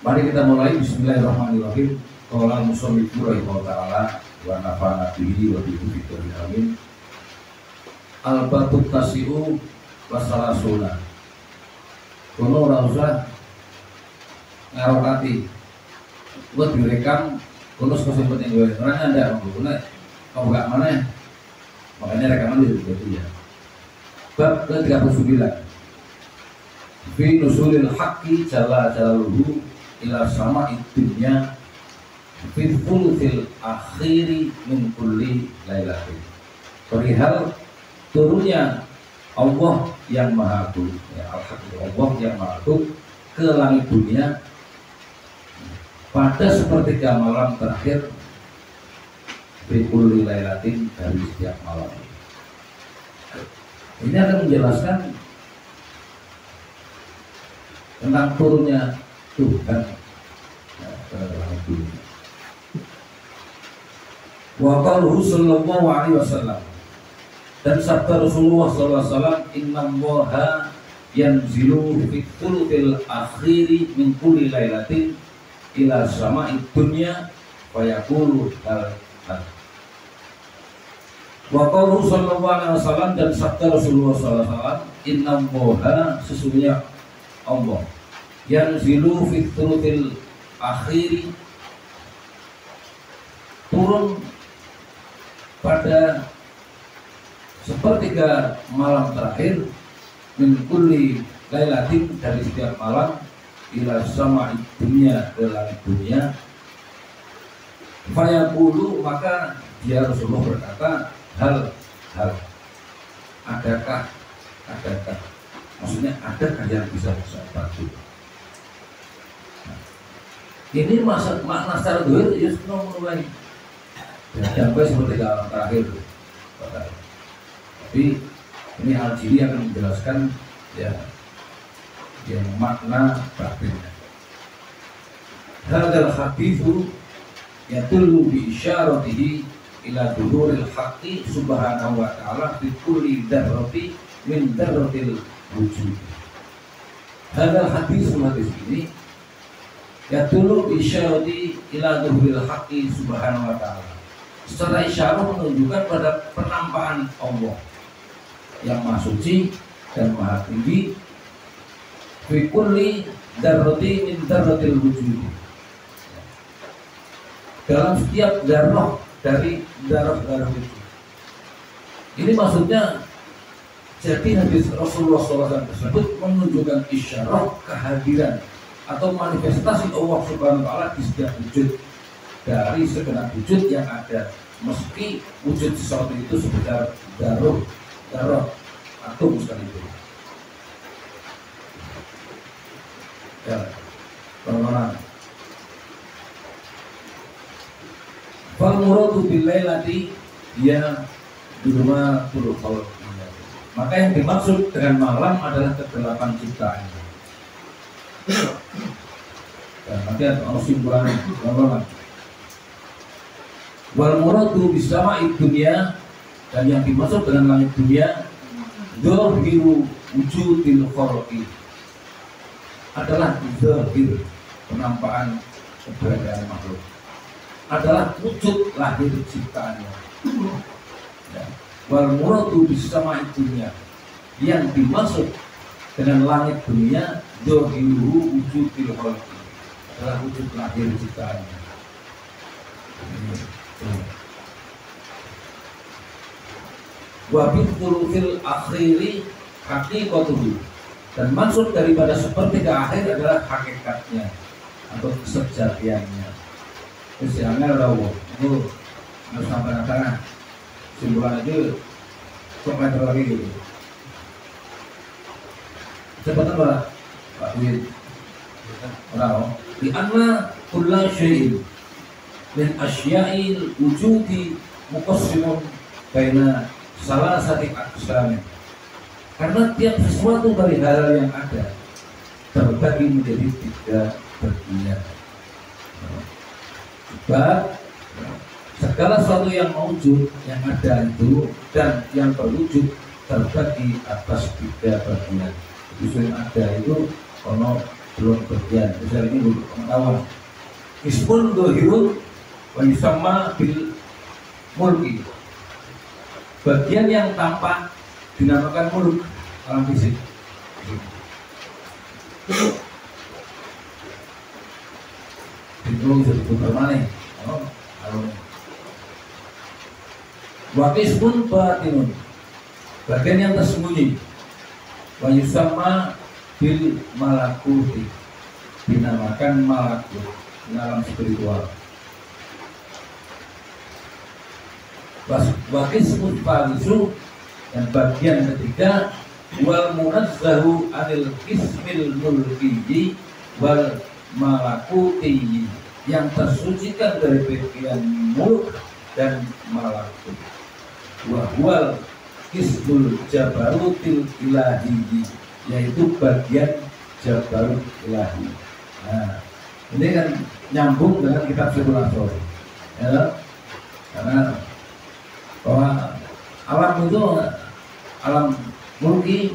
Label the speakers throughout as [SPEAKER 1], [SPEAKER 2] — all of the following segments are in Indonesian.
[SPEAKER 1] Mari kita mulai. Bismillahirrahmanirrahim. Qala musannifu rahimahullah ta'ala wa nafa'ana bihi wa bi dzikrihi amin. Al-batut tasi'u wa salasuna. Kono ora usah ngarokati. Buat direkam kono sing penting wae. Ora ada kono. Kau enggak mana ya? Makanya rekaman itu ya. Bab ke-39. Fi nusulil haqqi jalla jalaluhu ila sama'i dunya fi thuluthil akhiri min kulli lailatin. Perihal turunnya Allah yang Maha Agung, ya, Allah yang Maha Agung ke langit dunia pada sepertiga malam terakhir fi kulli lailatin, dari setiap malam. Ini akan menjelaskan tentang turunnya Tuhan ke langit dunia. Wa qaluhu sallallahu alaihi wasallam, dan sabda Rasulullah sallallahu alaihi wasallam, innallaha yanzilu fi thuluthil akhiri min kulli lailatin ila sama'id dunya wa yaqulu hal. Wa qaluhu sallallahu alaihi wasallam, dan sabda Rasulullah sallallahu alaihi wasallam, innallaha, sesungguhnya Allah, yanzilu fi thuluthil akhiri, turun pada sepertiga malam terakhir, min kulli lailatin, dari setiap malam, ila sama'id dunya, ke langit dunia. Fayaqulu, maka dia Rasulullah berkata, hal adakah, maksudnya adakah yang bisa saya bantu? Ini makna secara dohir ya sudah mulai sampai seperti dalam terakhir. Tapi ini Al-Jili akan menjelaskan ya yang makna batinnya. Hadzal haditsu yadullu bi isyaratihi ila dhuhuril haqqi subhanahu wa ta'ala fi kulli dzarrati min dzarratil wujud. Hadzal haditsu, hadis ini ya dulu isyarati ila dhuhuril haqqi subhanahu wa ta'ala, secara isyarat menunjukkan pada penampakan Allah yang maha suci dan maha tinggi, fi kulli dzarrati min dzarratil wujud, dalam setiap dzarrah dari dzarrah-dzarrah wujud. Ini maksudnya, jadi hadis Rasulullah SAW tersebut menunjukkan isyarat kehadiran atau manifestasi Allah Subhanahu wa ta'ala di setiap wujud, dari segenap wujud yang ada, meski wujud sesuatu itu sebesar darah atom sekalipun. Ya, teman-teman. Fal muradu bil lailati ya bima kullu qaul. Maka yang dimaksud dengan malam adalah kegelapan ciptaan. Dan nanti ada kesimpulan teman-teman. Wal muradu bisama'id dunya, dan yang dimaksud dengan langit dunia, zahiru wujudil khalqi, adalah zahir, penampakan keberadaan makhluk, adalah wujud lahir ciptaannya. Wal muradu bisama'id dunya, yang dimaksud dengan langit dunia, zahiru wujudil khalqi, adalah wujud lahir ciptaannya. Wa bi thuluthil akhiri haqiqatuhu, dan maksud daripada sepertiga akhir adalah hakikatnya atau kesejatiannya. Kesimpulannya adalah itu harus sampai tengah. Simpulan itu meter lagi gitu. Cepatan Pak Wid. Tahu? Di anna kullu syai'in min asya'il wujudi muqassimun baina salasati aqsam. Karena tiap sesuatu dari hal yang ada terbagi menjadi 3 bagian. Sebab segala sesuatu yang mewujud, yang ada itu dan yang berwujud terbagi atas 3 bagian. Itu yang ada itu ono belum bagian. Misalnya ini untuk pengetahuan. Ismun dohirun wa yusamma bil mulki. Bagian yang tampak dinamakan muluk alam fisik. Itu bisa diputar mana? Wakis pun batinun, bagian yang tersembunyi. Wa yusamma bil malakuti, dinamakan malakut dalam spiritual. Wakis pun falisu, dan bagian ketiga wal munazzahu anil ismil mulki wal malakuti, yang tersucikan dari bagian muluk dan malakut. Wahwal ismul jabarutil ilahi, yaitu bagian jabarut ilahi. Nah, ini kan nyambung dengan kitab Sirul Asrar, ya, karena bahwa alam itu alam mulki,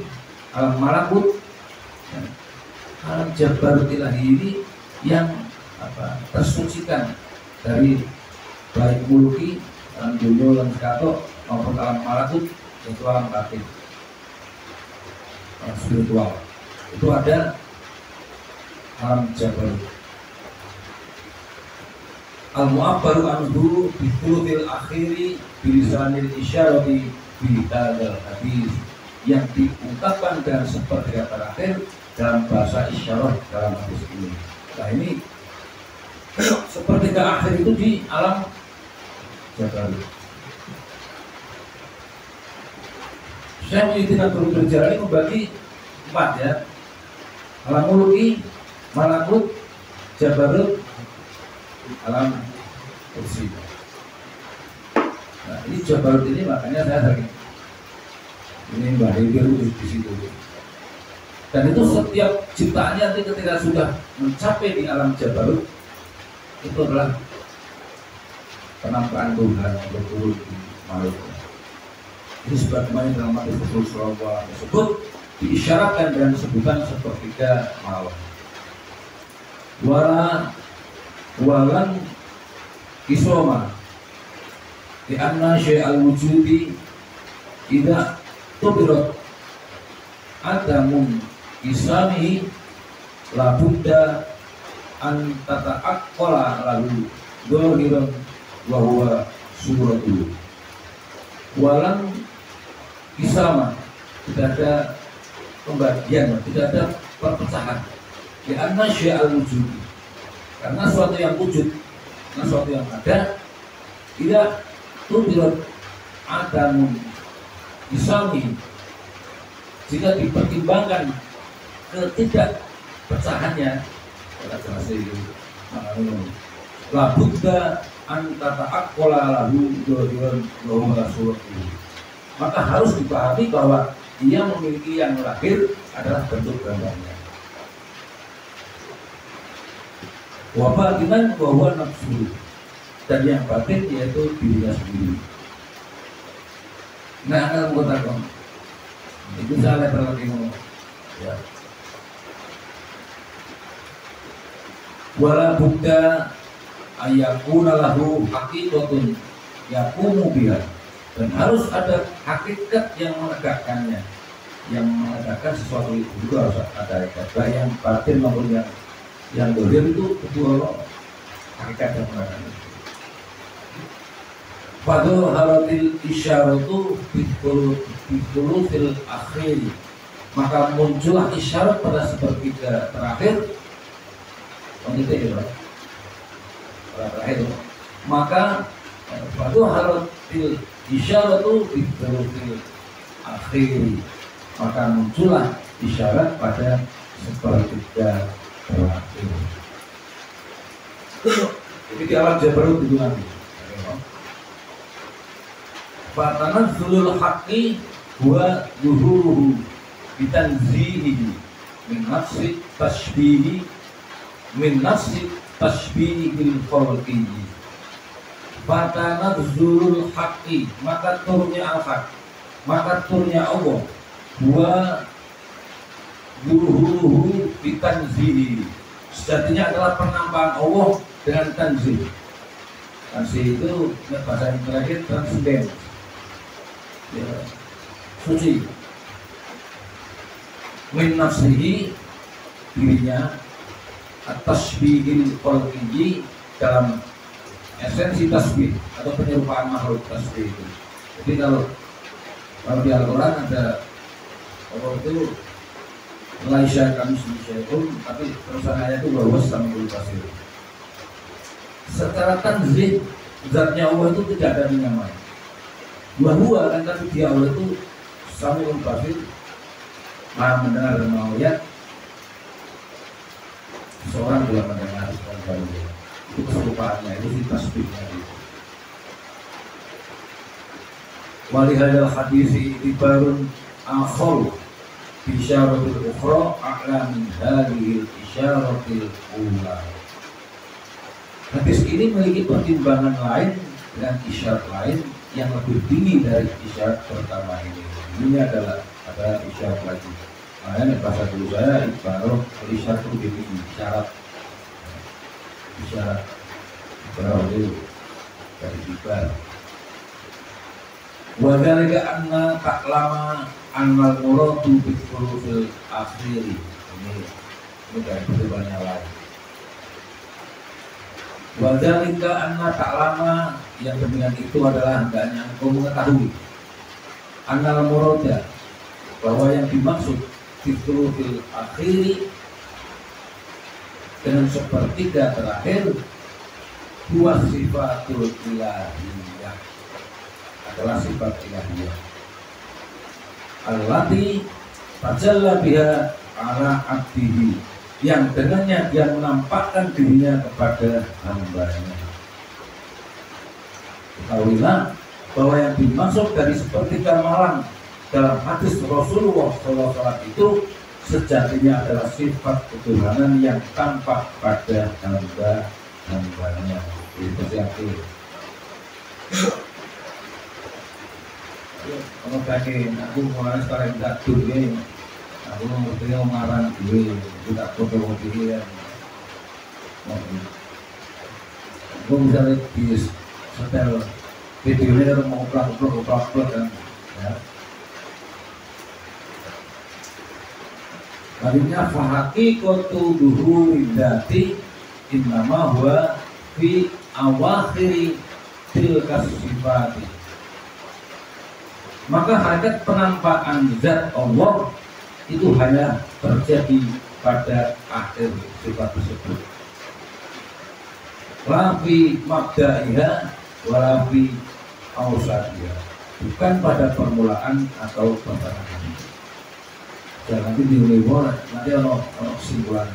[SPEAKER 1] alam malakut, ya, alam jabarut ilahi ini yang tersucikan dari baik mulki, alam dunia, alam sekato, maupun alam malakut, yaitu alam batin, alam spiritual. Itu ada alam jabarut. Al-mu'abbaru anhu bithulutil akhiri bilisanil isyarati bihadal hadis, yang diungkapkan dengan sepertiga terakhir dalam bahasa isyarat dalam hadis ini. Nah, ini sepertiga akhir itu di alam jabarut. Syekh Muhyiddin Abdul Jalali membagi 4, ya. Alam mulki, malakut, jabarut, alam kursi. Nah, ini jabarut ini makanya saya sering ini Mbak Dewi di situ. Dan itu setiap ciptaannya nanti ketika sudah mencapai di alam jabarut, itu adalah penampakan Tuhan berturut di makhluknya. Ini sebagaimana dalam hadis Rasulullah tersebut diisyaratkan dengan sebutan sepertiga malam. Walan kisoma di anna syai'al wujudi idza tubirat adamun isami la budda an tata'aqqala lalu dhahiran wa huwa suratul. Walan kisama, tidak ada pembagian, tidak ada perpecahan. Di anna syai'al wujud, karena suatu yang wujud, karena suatu yang ada, tidak tubirat adamun isami, jika dipertimbangkan ketidakpecahannya, kata jelas itu la budda antara akola lalu dohiran bahwa Rasulullah, maka harus dipahami bahwa dia memiliki yang lahir adalah bentuk gambarnya. Wabatinan bahwa nafsu, dan yang batin yaitu dirinya sendiri. Nah, akan mengatakan itu salah terlalu ngomong, ya. Wala budda ayakuna lahu haqiqatun yaqumu biha, dan harus ada hakikat yang menegakkannya, yang menegakkan sesuatu itu harus ada hakikat, baik yang batin maupun yang dohir, itu kedua hakikat yang menegakkan. Fadul halatil isyaratu bithulutil akhir, maka muncullah isyarat pada sepertiga terakhir. Terakhir, maka waktu halatil isyaratu bithulutil akhir, maka muncullah isyarat pada sepertiga terakhir. Ini di alam jabarut itu nanti. Fatanazzulul haqqi huwa zuhuruhu bitanzihihi min nafsi tashbihi min nafsi tashbihil khalqi. Fatanazzulul haqqi, maka turunnya al-haq, maka turunnya Allah, huwa zuhuruhu bitanzihi. Sejatinya adalah penampakan Allah dengan tanzih. Tanzih itu bahasa yang terakhir transenden, ya, suci. Min nafsihi, dirinya, at-tasbihil khalqiyyi, dalam esensi tasbih atau penyerupaan makhluk tasbih itu. Jadi kalau di Al-Quran ada Allah itu laisya kami syai'un, tapi terusan ayat itu bahwa samiul basir. Secara tanzih zatnya Allah itu tidak ada menyamai. Bahwa kan tapi dia Allah itu samiul basir, maha mendengar dan maha melihat. Seorang juga mendengar dan maha melihat. Itu keserupaannya, itu si tasbihnya itu. Walihadal hadisi itibarun akhor bisyaratil ukhra a'la min hadhil isyaratil ula. Hadis ini memiliki pertimbangan lain dengan isyarat lain yang lebih tinggi dari isyarat pertama ini. Ini adalah isyarat lagi. Makanya bahasa dulu saya ibarat isyarat itu lebih tinggi, isyarat itu dari ibarat. Wadzalika anna ta'lama annal muradu bil hurufil akhiri. Ini dari pertimbangan lain. Wadzalika anna ta'lama, yang demikian itu adalah hendaknya engkau mengetahui annal murada, bahwa yang dimaksud bil hurufil akhiri dengan sepertiga terakhir huwa sifatul ilahiyah, adalah sifat ilahiyah allati tajalla biha ala abdihi, yang dengannya dia menampakkan dirinya kepada hambanya. Ketahuilah bahwa yang dimaksud dari sepertiga malam dalam hadis Rasulullah SAW itu sejatinya adalah sifat ketuhanan yang tampak pada hambanya. Itu siapa? Kalau pakai aku mulai sekarang tidak turun, aku mau ngarang dulu, tidak foto dia. Aku misalnya di setel videonya kalau mau upload kan, ya. Tadinya fahaqiqatu duhuri dzati innama huwa fi awakhiri tilka sifati. Maka hakikat penampakan zat Allah itu hanya terjadi pada akhir sifat tersebut. Lafi mabda'iha walafi awsadiha, bukan pada permulaan atau pertengahan. Dan nanti diulang nanti ada kesimpulan.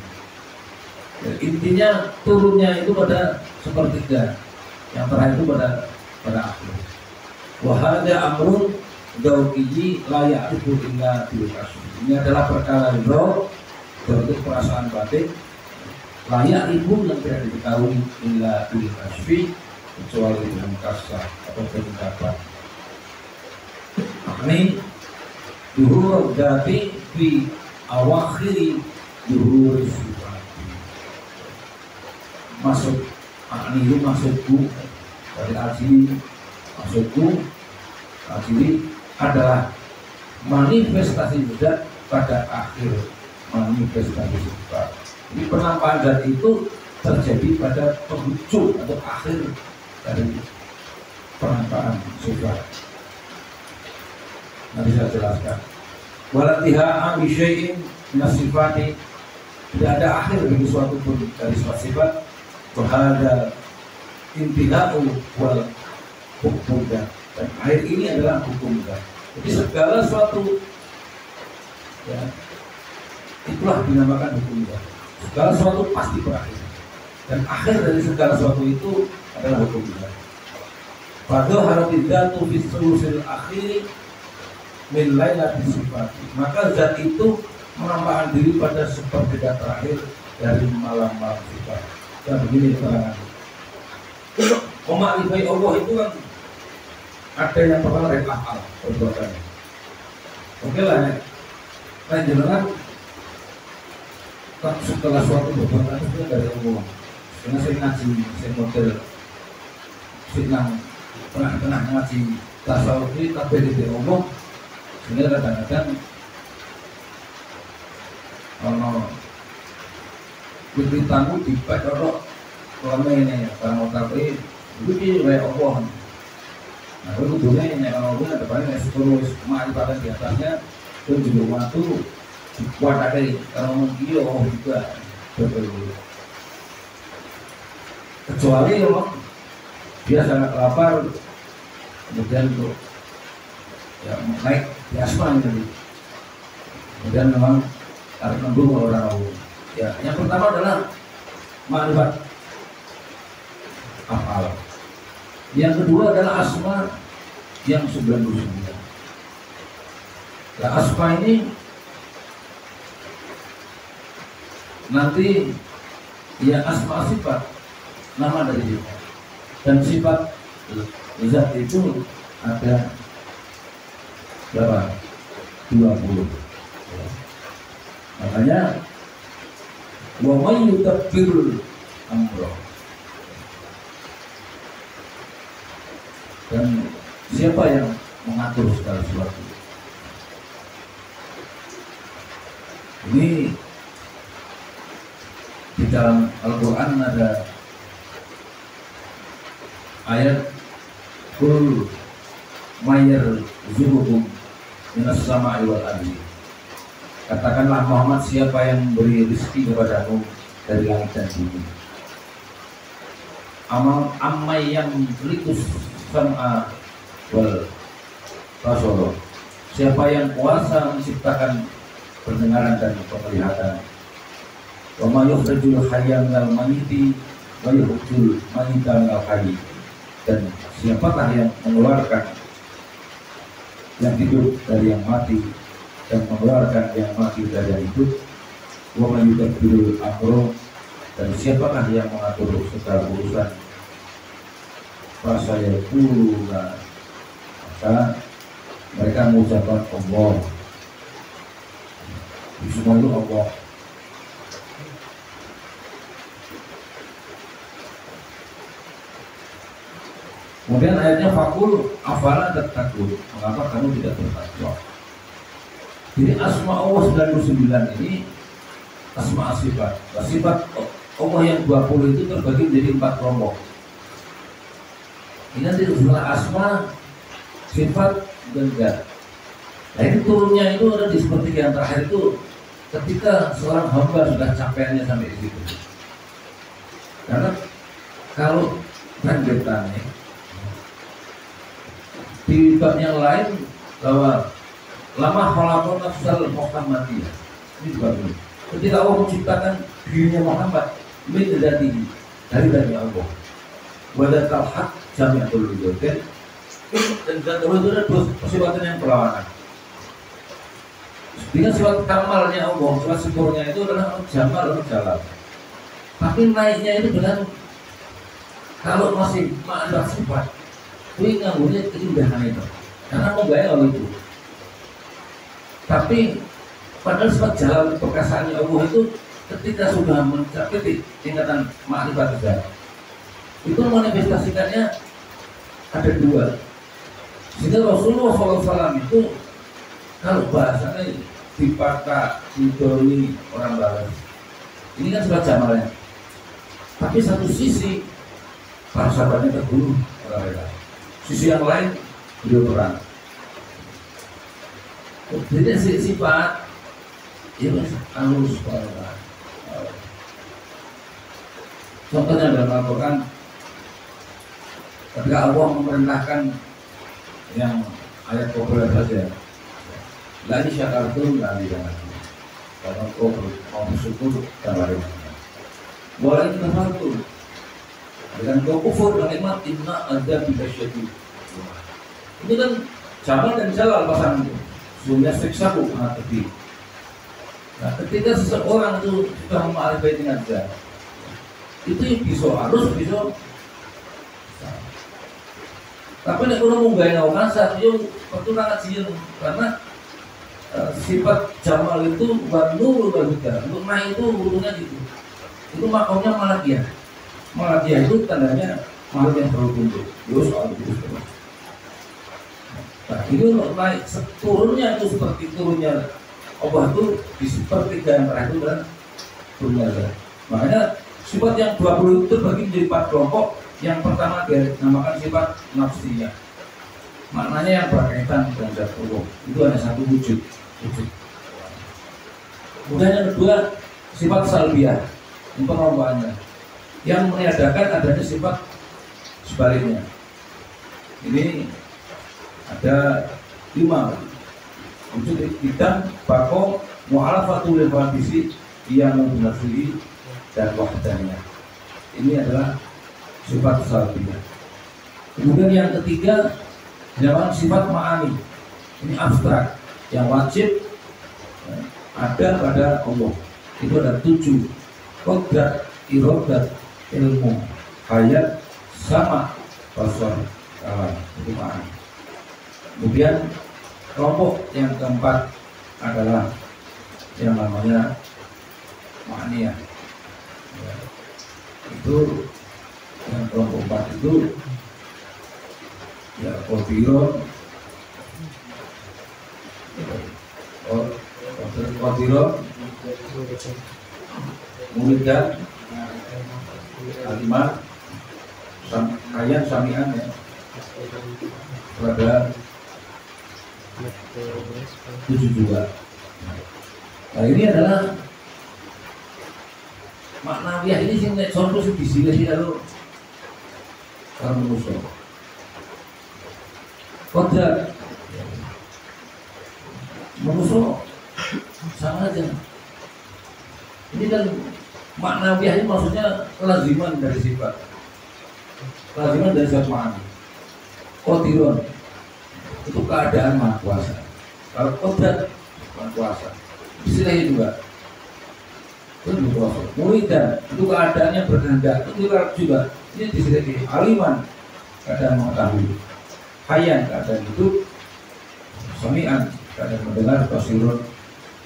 [SPEAKER 1] Ya, intinya turunnya itu pada sepertiga, yang terakhir itu pada akhir. Wahada amrun dzauqiyyi la ya'rifu illa bil kasbi. Ini adalah perkara dzauq, bentuk perasaan batin, la ya'rifu yang tidak diketahui illa bil kasbi, kecuali dengan kasar atau peningkatan. Ini duhur dzati fi awakhiri duhur sifati. Maksud ini maksudku dari al-Jili, maksudku al-Jili adalah manifestasi zat pada akhir manifestasi sifat. Jadi penampakan zat itu terjadi pada penghujung atau akhir dari penampakan sifat. Nanti saya jelaskan. Walatiha bi syai'in min sifati, tidak ada akhir bagi suatu pun dari sifat. Wahada intihau wal hukum, dan akhir ini adalah hukum. Jadi segala suatu, ya, itulah dinamakan hukum. Segala suatu pasti berakhir, dan akhir dari segala suatu itu adalah hukum. Pada haratidzatu fi sulusil akhiri min lailati sifati, maka zat itu menampakkan diri pada sepertiga terakhir dari malam-malam sifat. Dan begini keterangan. Memakrifai Allah itu kan ada yang pertama dari akal perbuatannya. Oke lah ya. Kan jenengan setelah suatu perbuatan itu dari Allah. Karena saya ngaji, saya model, saya pernah ngaji tasawuf ini tapi di ngomong, sehingga kadang-kadang kalau beritamu di Pak selama ini orang tapi itu dia Allah. Nah itu dunia ini orang punya depannya sepuluh ma'rifatan di atasnya dan juga waktu kuat ada kalau mungkin Allah juga berbeda. Kecuali kalau dia sangat lapar kemudian untuk ya naik di asma ini, kemudian memang harus mendukung orang awam. Ya, yang pertama adalah ma'rifat afal. Yang kedua adalah asma yang 99. Nah, asma ini nanti ya asma sifat nama dari sifat dan sifat zat itu ada berapa? 20. Makanya wa may yudabbirul amra, dan siapa yang mengatur segala sesuatu. Ini di dalam Al-Quran ada ayat kul mayyar zuhukum minas sama'i wal ardi. Katakanlah Muhammad, siapa yang memberi rezeki kepadamu dari langit dan bumi. Ammai yang likus sam'a wal basara, siapa yang kuasa menciptakan pendengaran dan penglihatan. Wa ma yukhrijul hayya minal mayyiti wa yukhrijul mayyita minal hayy, dan siapakah yang mengeluarkan yang hidup dari yang mati dan mengeluarkan yang mati dari yang hidup. Wa ma yudabbirul amra, dan siapakah yang mengatur segala urusan. Saya pula, maka mereka mengucapkan Allah. Semua itu Allah. Kemudian ayatnya fakul afala tattaqun, mengapa kamu tidak bertakwa. Jadi asma Allah 99 ini asma sifat. Sifat Allah yang 20 itu terbagi menjadi 4 kelompok. Ini nanti setelah asma, sifat, dan zat. Nah ini turunnya itu ada di sepertiga yang terakhir itu ketika seorang hamba sudah capeknya sampai di situ. Karena kalau lanjutannya di bab yang lain bahwa lama khalaqon nafsal Muhammadiyah, ini juga benar. Ketika Allah menciptakan dirinya Muhammad min dzatihi, dari Allah. Wadatul haq jami'atul wujud, dan zat Allah itu ada dua sifatan yang berlawanan. Dengan sifat kamalnya Allah, sifat sempurna itu adalah jamal atau jalal. Tapi naiknya itu dengan kalau masih ma'rifat sifat, itu nganggunya keindahan itu, karena mau gaya oleh itu. Tapi padahal sifat jalal perkasaannya Allah itu ketika sudah mencapai tingkatan ma'rifat zat, itu manifestasikannya ada dua. Sehingga Rasulullah SAW itu kalau bahasanya dipaksa, didoli orang barat, ini kan sifat jamalnya. Tapi satu sisi para sahabatnya terbunuh orang mereka, sisi yang lain beliau perang. Jadi sifat ini halus banget. Contohnya dalam Al-Quran, ketika Allah memerintahkan yang ayat populer saja, lagi syakartum lagi jangan, kalau kau mau bersyukur dan bagaimana, boleh kita satu dengan kau kufur dan nikmat inna ada tidak syadid. Itu kan jamal dan jalal pasangan itu, sehingga siksaku sangat pedih. Nah, ketika seseorang itu sudah mengalami dengan zat, itu bisa halus, bisa. Tapi nek kulo munggah nang kasar yo perturangan sih, karena sifat Jamal itu buat nurul bahuda, untuk naik itu urutannya gitu. Itu makamnya Malakiyah. Malakiyah itu tandanya makhluk yang terlalu tunduk. Yo soal itu terus. Nah, itu naik turunnya itu seperti turunnya Allah itu di sepertiga yang terakhir itu dan turunnya. Makanya sifat yang 20 itu bagi menjadi 4 kelompok. Yang pertama dia namakan sifat nafsiyah. Maknanya yang berkaitan dengan zat Allah. Itu hanya satu wujud. Kemudian yang kedua sifat salbiyah, perombakannya, yang meniadakan adanya sifat sebaliknya. Ini ada 5 wujud bidang bako mu'alafatul al-fadisi yang menafsiri dan wahdaniyah. Ini adalah sifat salbiyah. Kemudian yang ketiga dinamakan sifat ma'ani. Ini abstrak yang wajib ada pada Allah. Itu ada 7: qodrat, irodat, ilmu, hayat, sama, basar, kalam. Itu ma'ani. Kemudian kelompok yang keempat adalah yang namanya ma'niyah. Ya. Itu yang kelompok 4 itu ya qadiron, mulidan, alimat, ayat samian ya, pada 7 juga. Nah ini adalah maknawiyah ini sing nek contoh sing disilih karo manusia. Kodrat manusia sama aja. Ini kan maknawiyah ini maksudnya kelaziman dari sifat, kelaziman dari sifat ma'ani. Qadiron itu keadaan maha kuasa. Kalau kodrat maha kuasa, istilahnya juga itu kuasa. Mulidan itu keadaannya berkehendak, itu juga ini disebut aliman, keadaan mengetahui. Hayan keadaan hidup, sami'an keadaan mendengar, basirun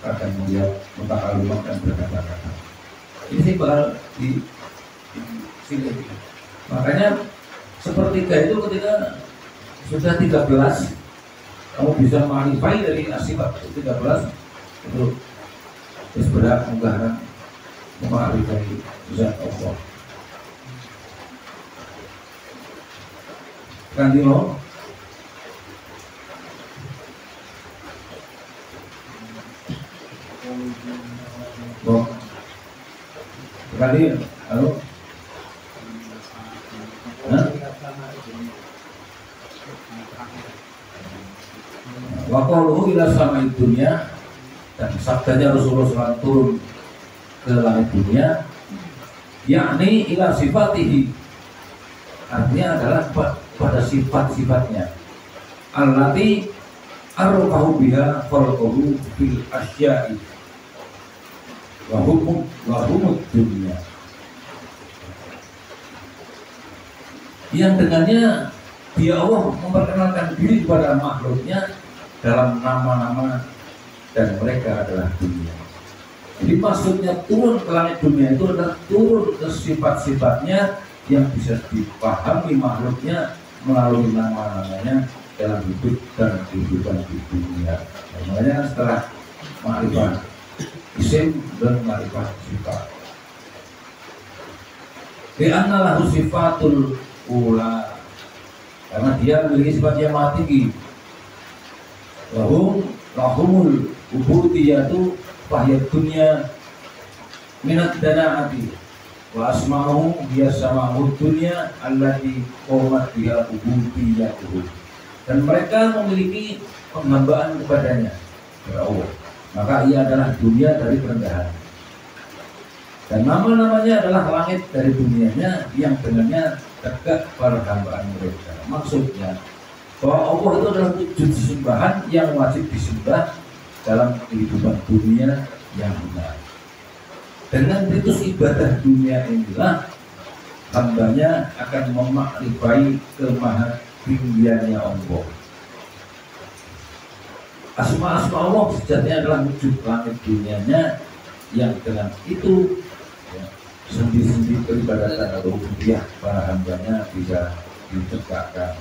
[SPEAKER 1] keadaan melihat, mutakalimah dan berkata-kata. Ini bakal di sini. Makanya sepertiga itu ketika sudah 13 kamu bisa mengalifai dari sifat 13 itu terus berat menggarang mengalifai zat Allah. Kan dino Kali, halo, waqaluhu ila sama'id dunya, dan sabdanya Rasulullah SAW turun ke langit dunia, yakni ila sifatihi, artinya adalah pada sifat-sifatnya, allati arrofahu biha khalqahu fil asya'i wahumud dunia, yang dengannya dia Allah memperkenalkan diri kepada makhluknya dalam nama-nama dan mereka adalah dunia. Jadi maksudnya turun ke langit dunia itu adalah turun ke sifat-sifatnya yang bisa dipahami makhluknya melalui nama-namanya dalam hidup dan kehidupan di dunia. Makanya setelah makrifat isim dan makrifat sifat, karena lahu sifatul ula, karena dia memiliki sifat yang maha tinggi. Lahumul ubudiyatu fahyad dunya minat dana'ati wa asma'uhum biya sama'ud dunya allati qomat biha ubudiyatuhu, dan mereka memiliki penghambaan kepadanya ya Allah, maka ia adalah dunia dari kerendahan, dan nama-namanya adalah langit dari dunianya yang dengannya tegak perhambaan mereka. Maksudnya bahwa Allah itu adalah wujud sesembahan yang wajib disembah dalam kehidupan dunia yang benar. Dengan ritus ibadah dunia inilah hambanya akan memakrifai kemahatinggiannya Allah. Asma-asma Allah sejatinya adalah wujud langit dunianya yang dengan itu ya, sendi-sendi peribadatan atau rupiah para hambanya bisa ditegakkan.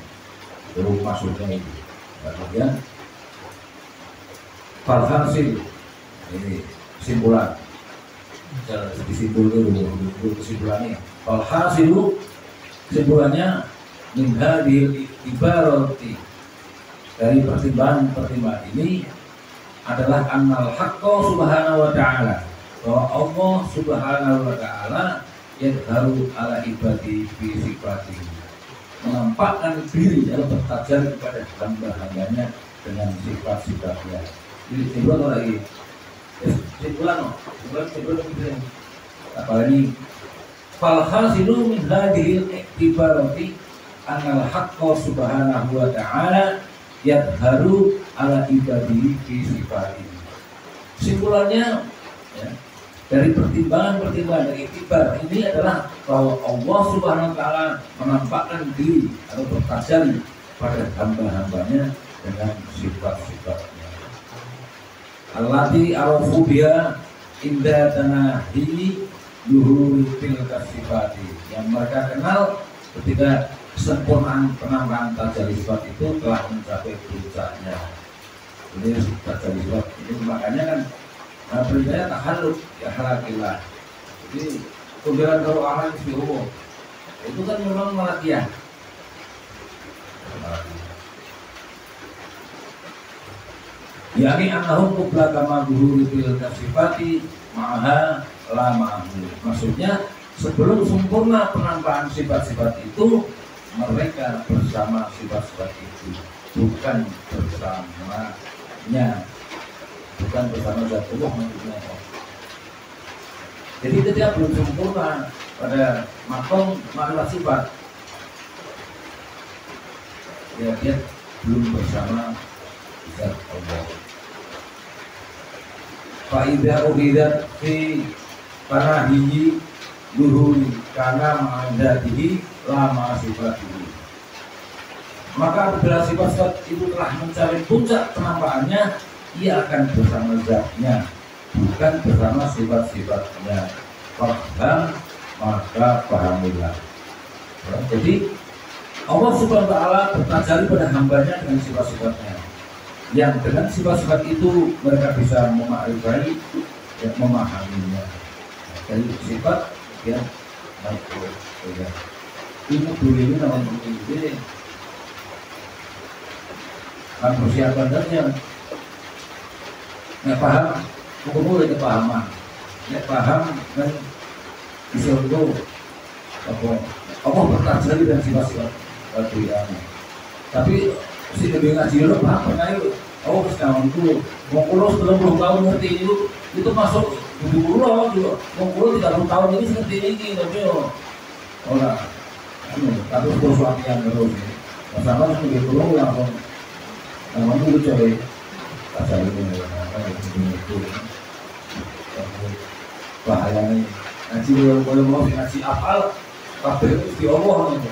[SPEAKER 1] Terus maksudnya itu. Kemudian falhasil ini kesimpulan. Disimpul dulu kesimpulannya. Falhasil kesimpulannya min hadhil ibarati, dari pertimbangan ini adalah annal haqqo subhanahu wa ta'ala, bahwa Allah subhanahu wa ta'ala yadharu ala ibadi fi sifati, menampakkan diri atau bertajar kepada hamba-hambanya dengan sifat-sifatnya. Jadi simpulan lagi simpulan apa ini falhasilu min hadhil ibarati annal haqqo subhanahu wa ta'ala yadharu ala ibadihi fi sifatihi. Simpulannya ya, dari pertimbangan dari iktibar ini adalah bahwa Allah subhanahu wa ta'ala menampakkan diri atau bertajalli pada hamba-hambanya dengan sifat-sifatnya. Allati arafu biha inda tanahi yuhuri tilka sifati, yang mereka kenal ketika kesempurnaan penampakan tajalli sifat itu telah mencapai puncaknya. Ini tajalli sifat ini makanya kan perintahnya tahalluk ya halakillah. Jadi kemudian kalau orang di umum itu kan memang malakiyah. Yani annahum qabla kama zuhuri tilka sifati ma'aha la ma'ahu. Maksudnya sebelum sempurna penampakan sifat-sifat itu, mereka bersama sifat-sifat itu, bukan bersamanya, bukan bersama zat Allah maksudnya. Jadi ketika belum sempurna pada makom makna sifat, ya dia belum bersama zat Allah. Faidah uhidat fi panahiyi luhuri karena ma'adatihi lama sifatihi. Maka apabila sifat-sifat itu telah mencapai puncak penampakannya, ia akan bersama zatnya, bukan bersama sifat-sifatnya. Paham, maka pahamilah. Jadi Allah subhanahu wa ta'ala bertajalli pada hambanya dengan sifat-sifatnya, yang dengan sifat-sifat itu mereka bisa memakrifai dan memahaminya. Dari sifat ya makhluk ya. Ini dulu ini namanya ini kan persiapan saja. Nggak paham, mulai kepahaman. Nggak paham dan bisa itu apa bertajalli dan sifat-sifat yang. Tapi si lebih ngaji lo paham pernah itu. Oh sekarang itu mau kulo 90 tahun ngerti itu masuk buku kulo juga. Mau kulo 30 tahun ini seperti ini tapi orang tapi sesuatu yang terus sama seperti kulo langsung dulu coba pasal ini itu bahayanya ngaji boleh mau ngaji apal tapi di Allah gitu.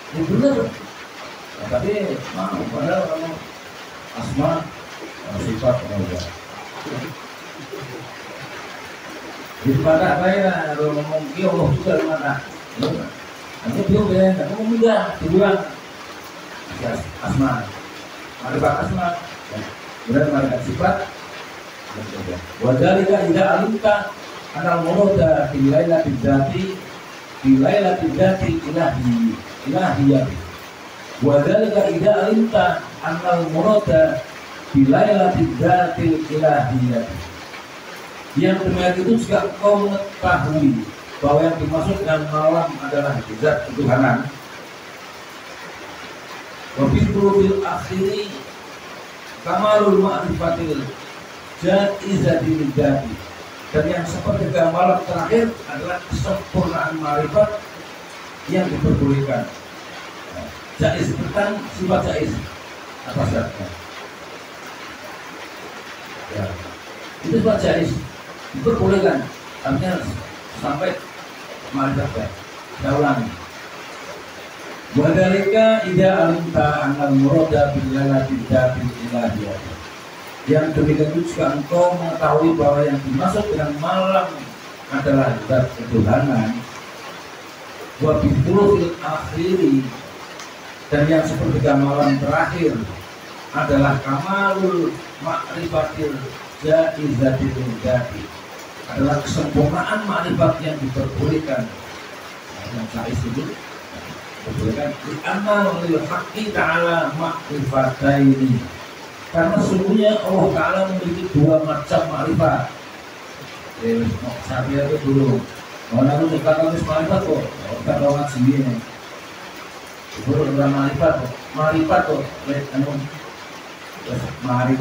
[SPEAKER 1] Ini benar. Nah, tapi padahal kalau asma sifat Allah. Di pada saya kalau ngomong dia Allah juga di mana? Nanti dia bilang, kamu mudah, dibilang asma. Marifat asma, kemudian marifat sifat. Wadalika ida alimta anal murada bilailah bidzati ilahiyah. Wadalika ida alimta anal murada bilailah bidzati ilahiyah. Yang demikian itu juga kau mengetahui bahwa yang dimaksud dengan malam adalah zat ketuhanan. Wabil bil akhiri kamalul ma'rifatil jaizati jadi. Dan yang sepertiga malam terakhir adalah kesempurnaan ma'rifat yang diperbolehkan. Jaiz tentang sifat jaiz apa zatnya. Ya, itu sifat jaiz diperbolehkan, artinya sampai ma'rifat. Saya ulangi. Wadalika ida alimta anal murada bilala bidatil ilahiyah. Yang demikian juga engkau mengetahui bahwa yang dimaksud dengan malam adalah zat ketuhanan, wa bithuluthil akhiri, dan yang sepertiga malam terakhir adalah kamalul ma'rifatil jaizatil jadi, adalah kesempurnaan ma'rifat yang diperbolehkan. Yang jaiz itu diperbolehkan di amal lil haqqi ta'ala ma'rifataini, karena sungguhnya Allah Ta'ala memiliki dua macam makrifat. Saya itu dulu mau naruh dekat kamus makrifat kok kita bawa sini nih itu udah makrifat kok anu mari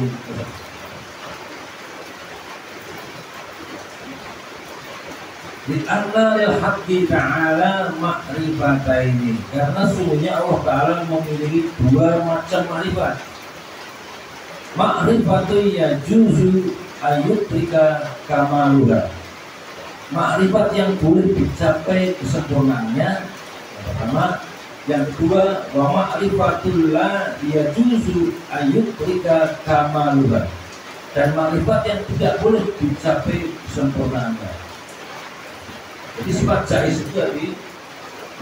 [SPEAKER 1] di annal haqqi ta'ala ma'rifataini, karena sungguhnya Allah Ta'ala memiliki dua macam makrifat. Ma'rifatu ya juzu ayutrika kamaluha, makrifat yang boleh dicapai kesempurnaannya yang pertama. Yang kedua, wa ma'rifatul la ya juzu ayutrika kamaluha, dan makrifat yang tidak boleh dicapai kesempurnaannya. Jadi sifat jaiz itu tadi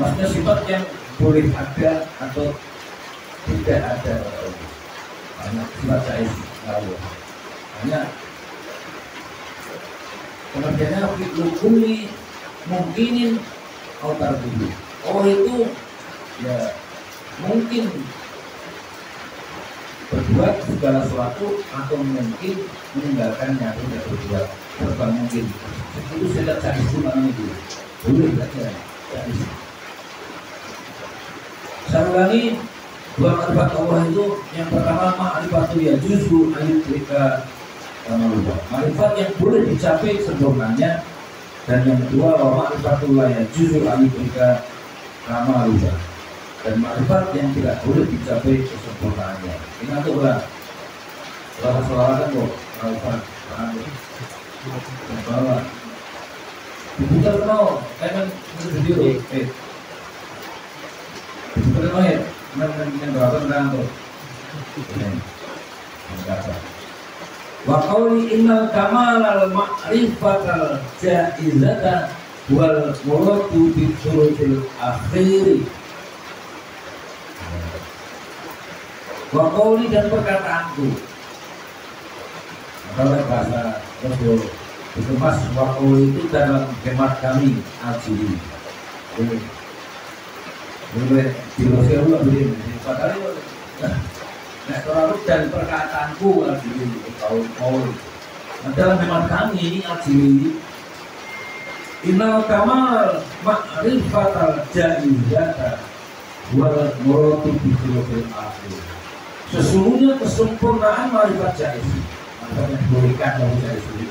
[SPEAKER 1] maksudnya sifat yang boleh ada atau tidak ada. Hanya sifat jaiz Allah. Hanya pengertiannya fi'lukuli mungkinin autar dulu. Oh itu ya mungkin berbuat segala sesuatu atau mungkin meninggalkannya atau tidak berbuat serba mungkin. Itu tidak jaiz itu namanya itu. Boleh saja jaiz. Saya ulangi, dua makrifat Allah itu yang pertama ma'rifatu ya juzu ayutrika kamaluha, makrifat yang boleh dicapai sempurnanya, dan yang kedua wa ma'rifatul la ya juzu ayutrika kamaluha, dan makrifat yang tidak boleh dicapai kesempurnaannya. Ingat tuh ulang suara-suara kok makrifat bawah diputar kenal kan video diputar kenal ya yang berapa tentang tuh wa qawli innal kamalal ma'rifatal jaizata wal muradu bi syurutil akhiri, wa qawli dan perkataanku kalau bahasa betul itu mas wa qawli itu dalam hemat kami ajili boleh filosofia juga begini. Padahal nah terlalu dan perkataanku ajili kau dalam hemat kami ini ajili innal kamal ma'rifatal jaizata wal muradu bi syurutil akhir, sesungguhnya kesempurnaan makrifat jaiz, makrifat yang dibolehkan dalam jaiz ini,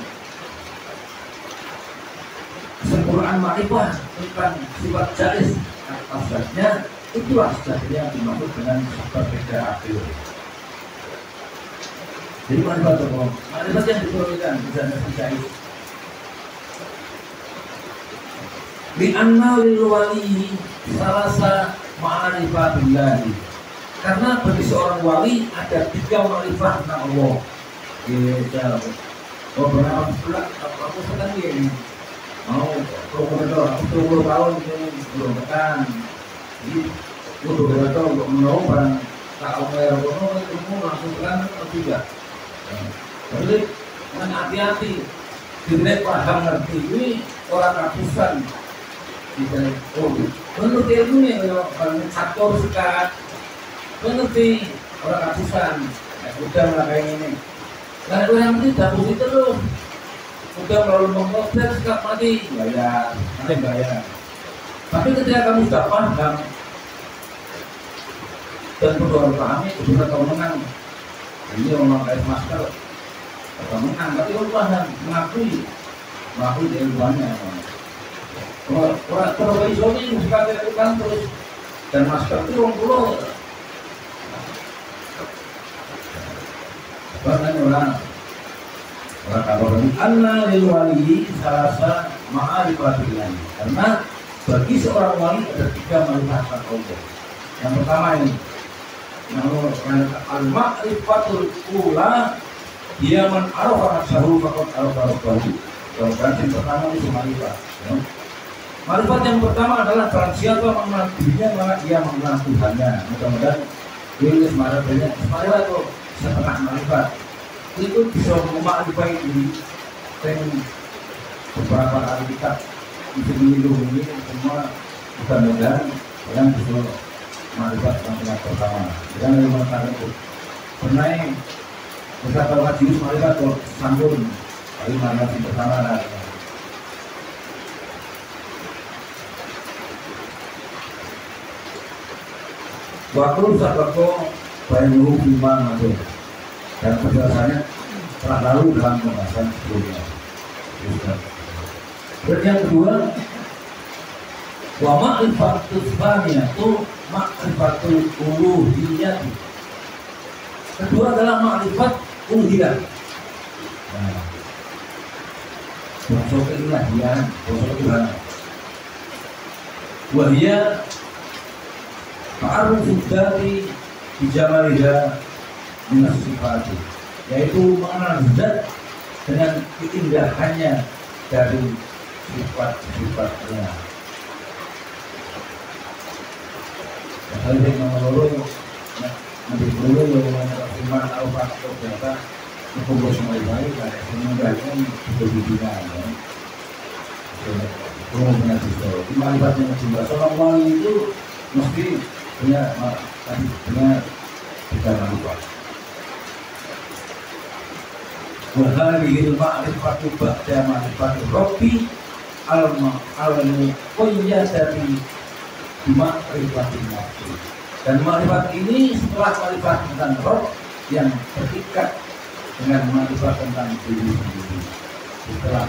[SPEAKER 1] kesempurnaan makrifat tentang sifat jaiz atasnya, itulah sejatinya yang dimaksud dengan berbeda akhir. Jadi makrifat apa? Makrifat yang dibolehkan misalnya jaiz. Di anna lil wali salasa ma'rifatillahi, karena bagi seorang wali ada tiga makrifat tentang Allah. Gitu. Oh berapa bulan? Aku sedang ini. Mau promotor, aku 20 tahun ini belum tekan. Jadi, aku 20 tahun untuk menolong barang tak aware kono itu langsung kan atau tidak. Jadi dengan hati-hati, tidak paham ngerti ini orang ratusan. Oh, menurut ilmu nih kalau catur sekat, mengerti orang ratusan, udah lah kayak ini. Karena itu yang tidak positif loh. Udah melalui mengkoper sekat mati, bayar, nanti bayar. Tapi ketika kamu sudah paham dan perlu pahami, sudah kamu menang. Ini orang kayak masker, kamu menang, tapi kamu paham, mengakui ilmuannya. Orang terbaik ini suka dilakukan terus, dan masker itu orang pulau. Bahkan orang kalau anna lil wali salasa ma'rifatillahi, karena bagi seorang wali ada tiga makrifat Allah. Yang pertama ini, al-ma'rifatul ula dia man arafa nafsahu faqad arafa rabbahu. Yang pertama itu marifat. Ya. Marifat yang pertama adalah barang siapa mengenal dirinya maka dia mengenal Tuhannya. Mudah-mudahan ini semarifatnya itu setengah marifat. Itu bisa memakrifai diri. Beberapa kali kita ini semua mudah-mudahan yang bisa marifat yang pertama. Dan yang pertama itu pernah beberapa wajib marifat kok sambung kali marifat yang pertama adalah waktu sabako bayu iman itu dan penjelasannya telah lalu dalam pembahasan sebelumnya. Dan yang kedua, wa ma'rifatus tsaniyatu ma'rifatul uluhiyyah. Kedua adalah ma'rifat uluhiyah. Nah, maksud keilahian, maksud Tuhan. Wahia ta'arufud dzati bi jamaliha min as-sifat, yaitu mengenal zat dengan keindahannya dari sifat-sifatnya. Kalau yang nomor nanti dulu yang mana alfa atau berapa hukum semua baik, ada semuanya itu dibina. Kemudian itu imannya juga seorang wali itu mesti punya kita manfaat. Wahai ma'rifatu ba'da ma'rifatu Rabbi al-muqayyadati ma'rifati nafsi. Dan ma'rifat ini setelah ma'rifat tentang Rabb yang terikat dengan ma'rifat tentang diri sendiri. Setelah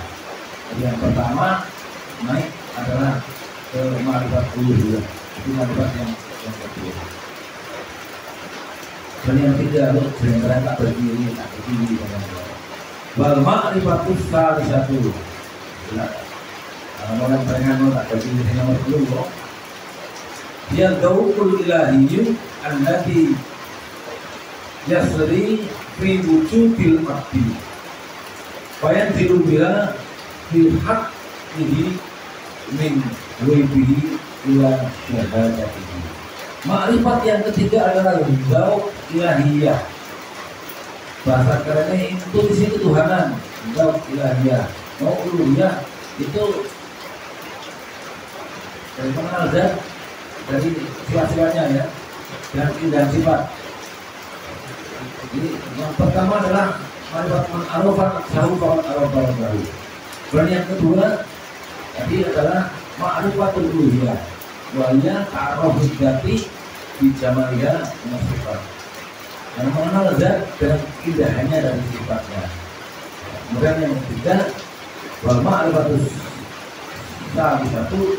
[SPEAKER 1] yang pertama naik adalah ke ma'rifat uluhiyah. Itu ma'rifat yang kedua. Dan yang ketiga itu sebenarnya tak berdiri, tak berdiri dengan Allah. Wal ma'rifatus salisatu. Kalau orang pengen tak berdiri dengan Allah. Dia gaukul ilahiyyu alladhi yasri fi wujudil abdi bayan tiru bila fil haqqihi min wibihi ila syahadatihi. Ma'rifat yang ketiga adalah gauk ilahiyah. Bahasa kerennya intuisi ketuhanan. Gauk ilahiyah. Mau uluhiyah itu dari mengenal zat, dari sifat-sifatnya ya, dan sifat. Jadi yang pertama adalah ma'rifat man-arafat sahu faqad arafa rabbahu. Dan yang kedua tadi adalah ma'rifatul uluhiyah. Wa hiya ta'arufud dzati bi jamaliha min sifat. Yang mengenal zat dan keindahannya dari sifatnya. Kemudian yang ketiga wal ma'rifatus satu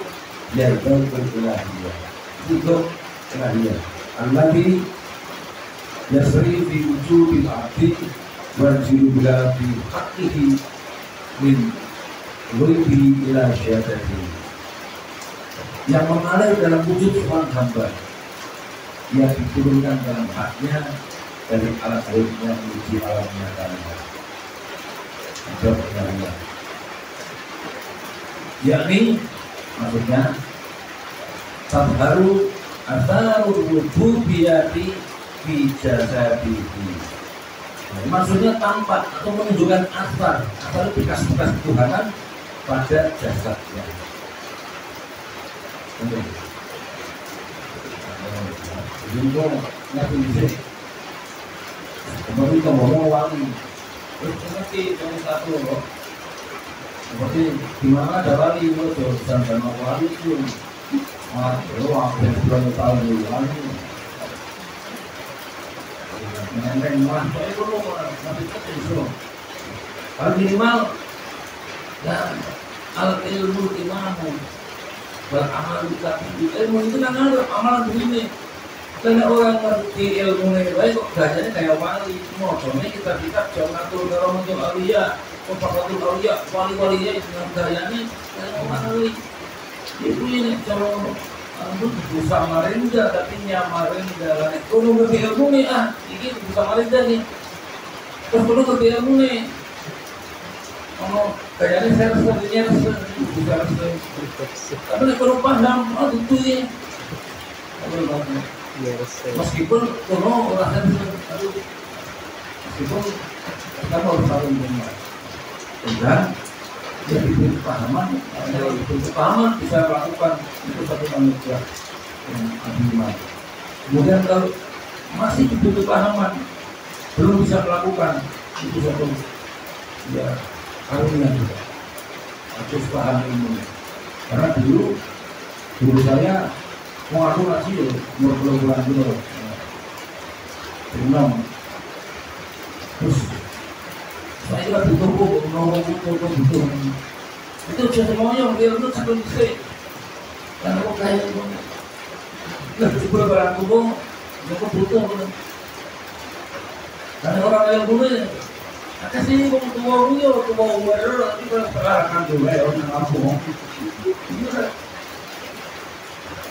[SPEAKER 1] yaitu ilahiyah. Itu ilahiyah. Alladhi yasri fi wujudil abdi warjilu bila fi haqqihi min ghaibi ila syahadati. Yang mengalir dalam wujud seorang hamba yang diturunkan dalam haknya dari alat gaibnya menuju alam nyatanya. Itu ilahiyah. Yakni maksudnya tabharu asarul rububiyyati fi jasadihi. Maksudnya tampak atau menunjukkan asar bekas-bekas ketuhanan pada jasadnya. Jadi itu ngerti sih. Kemudian ngomong wangi. Terus ngerti yang satu loh. Seperti di mana ada wali itu dan wali itu. Aku yang belum tahu dulu wangi. Menenteng mah, saya belum masih kecil. Kalau minimal dan al ilmu imamu beramal di ilmu itu kan ada amalan begini. Karena orang ngerti ilmu ini baik kok gajahnya kayak wali. Motornya kita jangan atur dalam untuk alia, kompakatul alia, wali-walinya itu dengan gayanya kayak wali. Itu ini kalau bisa marinda tapi nyamarinda lah. Kalau ngerti ilmu nih ini bisa marinda nih. Terus perlu kerja ilmu nih. Kalau kayaknya saya sepertinya bisa tapi nek perlu paham, itu ya. Meskipun kono orang meskipun kita harus tahu ilmunya. Dan jadi pemahaman bisa melakukan itu satu manusia yang abimah. Kemudian kalau masih butuh pahaman belum bisa melakukan itu satu ya karunia juga harus paham ilmu. Karena dulu saya mau aku ngaji loh umur bulan dulu enam terus saya juga butuh itu semuanya ilmu satu bisa karena kok kayak lah coba barang kumpul nggak butuh karena orang ilmu ini kasih kok tua umur nanti kalau sekarang juga ya orang kampung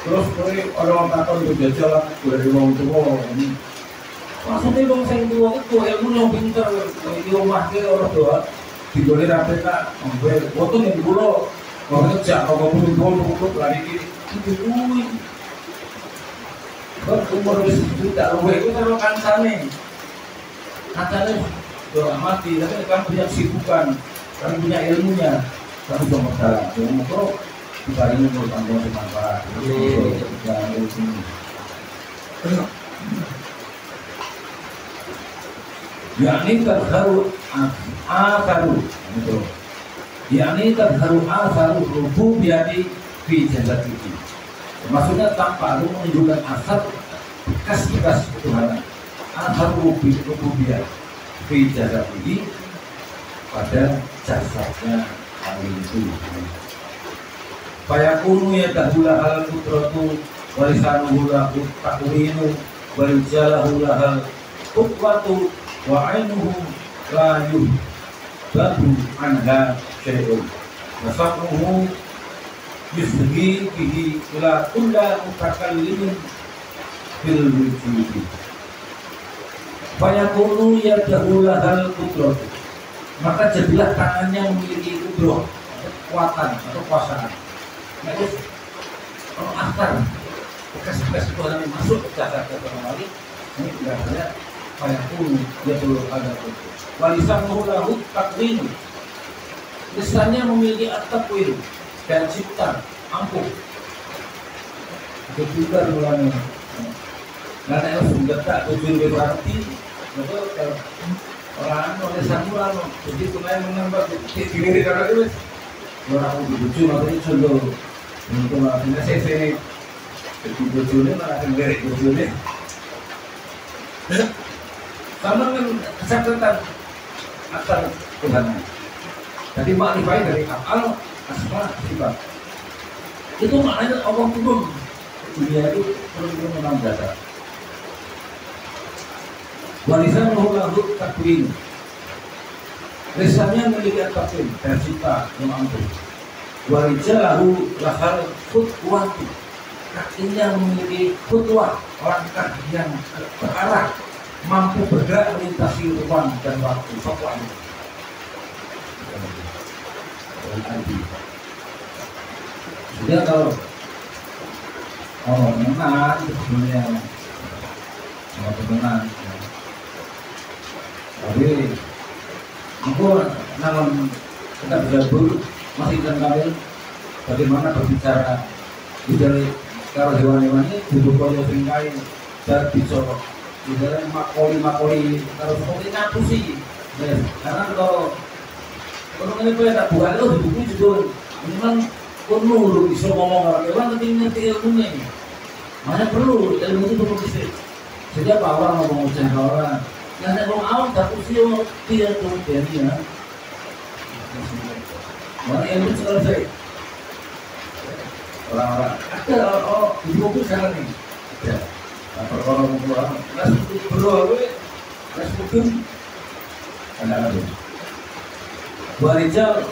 [SPEAKER 1] terus orang takon berjajal dari orang tua ini maksudnya orang yang tua itu ilmu yang pintar di rumah ke orang tua digolir apa tak sampai foto yang dulu mau ngejak kalau pun lari itu kuing umur tidak luwe itu kalau kancane sudah mati tapi kamu punya kesibukan kamu punya ilmunya kamu bisa berjalan kamu kok dibanding umur tanggung bermanfaat dan ilmu yakni terharu asaru gitu yakni terharu asaru rububiyyati fi jasadihi maksudnya tanpa lu menunjukkan asar bekas ketuhanan asar rububiyyah fi jasadihi pada jasadnya hari itu fayakunu yadahula hal kudratu walisanuhu lahu takwinu walijalahu lahal kukwatu wa ainuhu la yuhbadu anha syai'un wa sabruhu yusgi bihi ila kulla mutakallimin bil wujudi fayakunu yadahu lahal kudrat maka jadilah tangannya memiliki kudrat kekuatan atau kuasaan terus kalau akar bekas-bekas Tuhan yang masuk ke jasad kembali ini biasanya fayakunu yadahu lahal kudrat walisanuhu lahu takwinu lisannya memiliki at-takwin dan cipta ampuh kebutuhan mulanya karena yang sudah tak tujuan berarti betul orang oleh samuran jadi mulai menambah diri karena itu orang tujuh makanya contoh untuk maksudnya saya tujuannya malah sendiri tujuannya sama dengan kesatuan akar Tuhan jadi makrifat dari akal asma sifat itu maknanya Allah turun dunia itu turun memang dasar warisan lahu takwin lisannya memiliki takwin dan cipta yang ampuh warijalahu lahal khutwatu kakinya memiliki khutwah langkah yang terarah mampu bergerak melintasi ruang dan waktu sokwan sudah kalau menang sebenarnya menang tapi aku namun kita bisa masih dan kalian bagaimana berbicara dari kalau hewan-hewan ini butuh kaya singkai dan bisa misalnya makoli harus seperti ngaku sih karena kalau ini tak bukan itu di buku judul memang perlu lu bisa ngomong orang hewan tapi ngerti ilmunya makanya perlu ilmu itu perlu bisa setiap orang ngomong ucapan orang yang saya ngomong awam tak usia dia tuh dia mana ilmu selesai orang-orang ada di buku sana nih ya orang tua nasi perlu nasi pun ada Barijal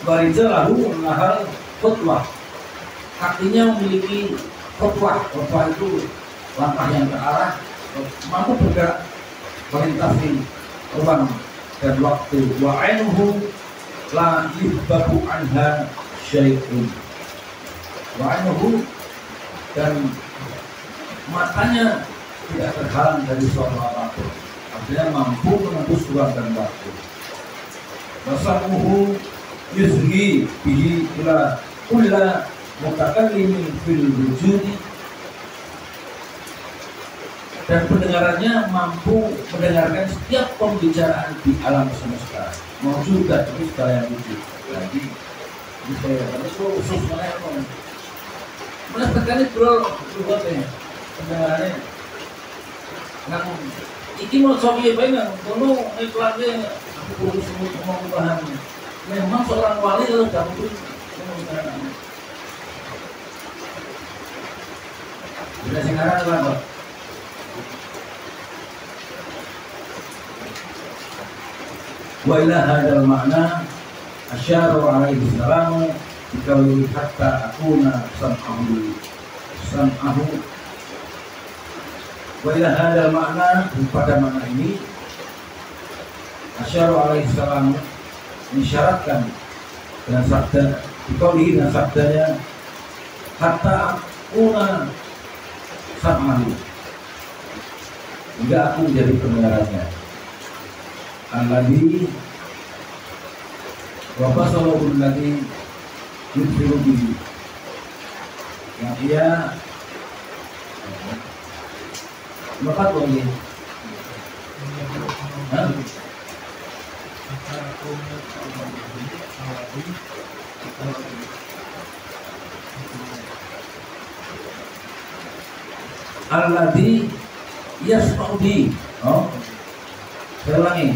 [SPEAKER 1] lahu nahal khutwah kakinya memiliki khutwah itu langkah yang terarah mampu bergerak melintasi ruang dan waktu, wa ainuhu la yuhbabu anha syai'un, wa ainuhu dan matanya tidak terhalang dari suatu apapun, artinya mampu menembus ruang dan waktu. Wasamuhu yusgi bihi ila kulla mutakallimin fil wujudi, dan pendengarannya mampu mendengarkan setiap pembicaraan di alam semesta, mau juga terus segala yang wujud. Lagi ini saya harus khusus mana yang mana sekali bro berbuatnya pendengarannya. Nang iki mau sopi apa ini? Kono iklannya aku perlu semut ngomong bahan. Memang seorang wali kalau tidak mungkin mendengarkan. Sudah sekarang apa? Wa ila hadzal ma'na asyara alaihi salamu bikauli hatta akuna sam'ahu. Wa ila hadzal ma'na, pada makna ini asyara alaihi salamu mengisyaratkan dengan sabda bikauli, dengan sabdanya hatta akuna sam'ahu, hingga aku menjadi pendengarannya. Alladhi wa basaruhu alladhi yubsiru bihi, yang ia melekat lagi. Alladhi yasma'u bihi. Oh, saya ulangi.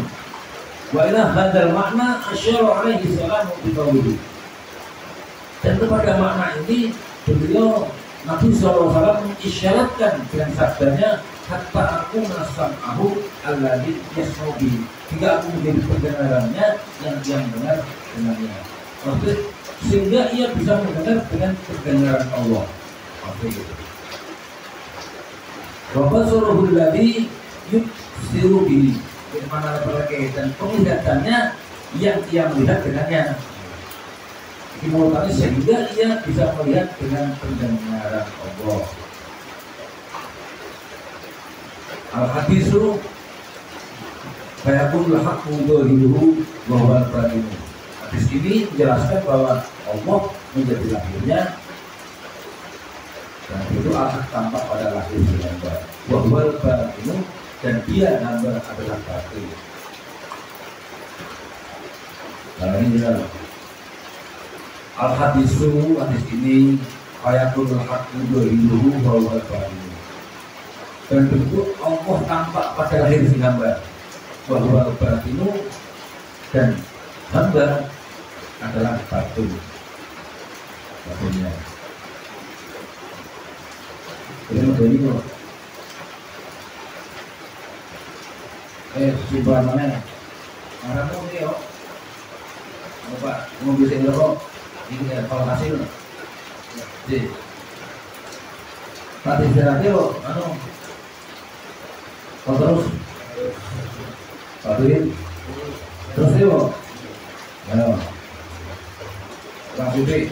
[SPEAKER 1] Wa ila hadzal makna asyara alaihi salamu biqaulihi, dan kepada makna ini beliau Nabi SAW mengisyaratkan dengan sabdanya hatta aku nasam'ahu alladhi yasma'u bihi, hingga aku menjadi pendengarannya yang dengar dengannya. Maksudnya sehingga ia bisa mendengar dengan pendengaran Allah. Maksudnya gitu. Wa basaruhu alladhi yubsiru bihi, bagaimana berbagai, dan penglihatannya yang ia melihat dengannya. Dimulai sehingga ia bisa melihat dengan pendengaran Allah. Al-hadisu fayaqul haqqu dhahiruhu wa huwa al-batinu. Hadis ini menjelaskan bahwa Allah menjadi lahirnya, dan itu akan tampak pada lahir hamba. Wa huwa al-batinu, dan dia hamba adalah batin. Nah ini jelas. Al-hadisu, hadis ini ayatul haqqu dhahiruhu wa huwa al-batinu, dan bentuk Allah tampak pada lahir si hamba, wa huwa al-batinu, dan hamba adalah batin. Batinnya. Ini menjadi kok. Simpan mana? Marahmu ni kok. Bapak mau bisa ngerokok. Ini kalau hasil. Jadi, tadi istirahatnya kok. Kok terus? Patuhin. Terus dia kok. Ayo. Langsung deh.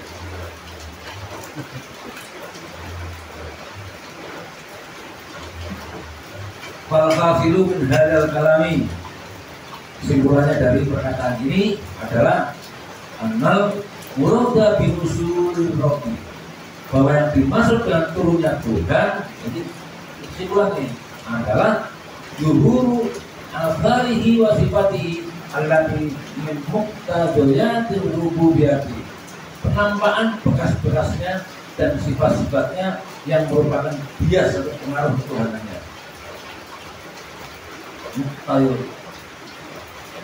[SPEAKER 1] Falhasilu min hadzal kalami, kesimpulannya dari perkataan ini adalah annal murada bi nusulil rabbi, bahwa yang dimaksud dengan turunnya Tuhan, jadi kesimpulannya adalah zuhuru al-farihi wa sifatihi allati min muqtadayatir rububiyyati, penampakan bekas-bekasnya dan sifat-sifatnya yang merupakan bias atau pengaruh ketuhanannya.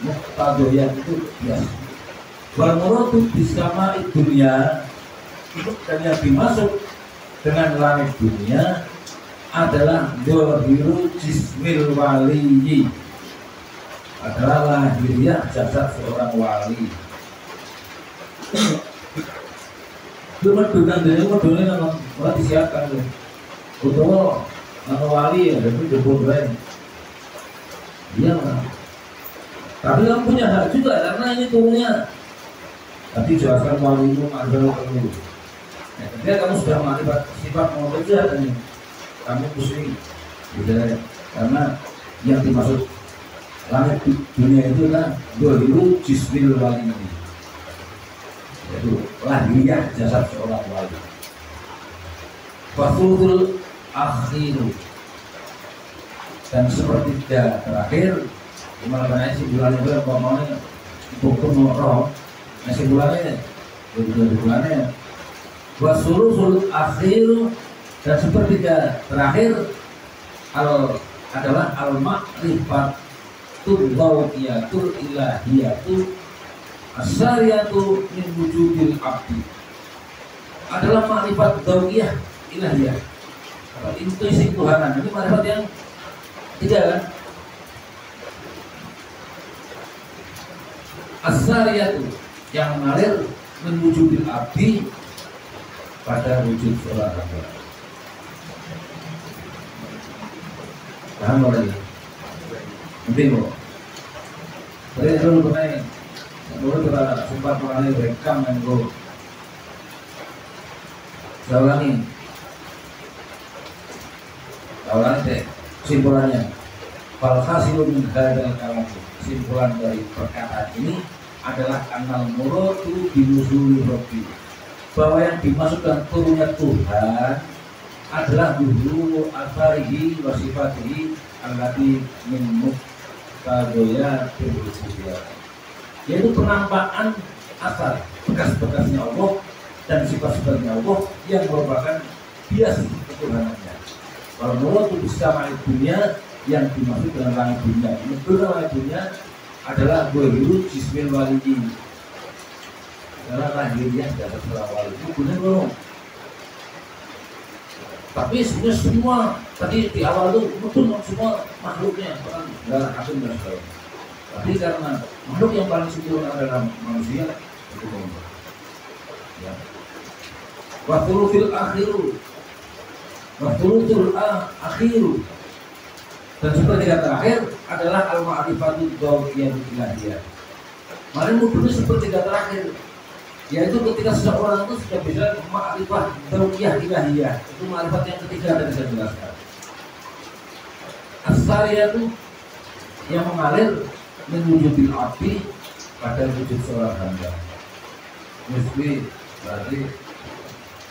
[SPEAKER 1] Muqtadoyat itu biasa. Wal muradu bisama dunia, dan yang dimaksud dengan langit dunia adalah dhahiru jismil waliyi, adalah lahiriah jasad seorang wali. Cuma dunia nama disiapkan tuh. Betul, nama wali ya, itu jemput lain. Dia Tapi kamu punya hak juga karena ini turunnya. Tadi jelaskan wali itu adalah perlu. Ya, ketika kamu sudah mengakibat sifat manusia dan kamu pusing, gitu ya. Karena yang dimaksud langit dunia itu kan dulu jismil wali ini, yaitu lahiriah jasad seorang wali. Fathul akhiru, dan sepertiga terakhir gimana karena si bulan itu apa maunya hukum roh nasi bulannya bulannya wasulusul akhiru, dan sepertiga terakhir adalah al ma'rifatul zawqiyatul ilahiyatu asyariyatu min wujudil abdi, adalah ma'rifat zawqiyah ilahiyah, intuisi Tuhanan. Ini ma'rifat yang tiga kan, asyariyatu yang mengalir min wujudil abdi, pada wujud seorang hamba. Paham lagi? Penting kok. Jadi dulu pernah, dulu kita sempat mengalami rekam yang gue. Saya ulangi deh kesimpulannya. Falhasilu min hadzal kalam. Kesimpulan dari perkataan ini adalah anal muradu binuzuli rabbi, bahwa yang dimaksudkan turunnya Tuhan adalah zuhuru asarihi wa sifatihi allati min muqtadaya bil-rububiyah, yaitu penampakan asar bekas-bekasnya Allah dan sifat-sifatnya Allah yang merupakan bias ketuhanannya. Kalau menurut sama dunia, yang dimaksud dengan langit dunia ini langit dunia adalah zuhuru jismil waliyi, karena lahirnya dari seorang wali itu benar belum. Tapi sebenarnya semua tadi di awal itu betul semua makhluknya bukan dalam atom dan sebagainya. Tapi karena makhluk yang paling sempurna adalah manusia, itu belum. Ya. Wathulutul akhiru, dan sepertiga terakhir adalah al-ma'rifatul zawqiyatul ilahiyah. Mari dulu sepertiga terakhir, yaitu ketika seseorang itu sudah bisa ma'rifah zawqiyah ilahiyah, itu ma'rifat yang ketiga tadi saya jelaskan. As-sariyah itu yang mengalir menwujudil abdi, pada wujud seorang hamba. Mesti berarti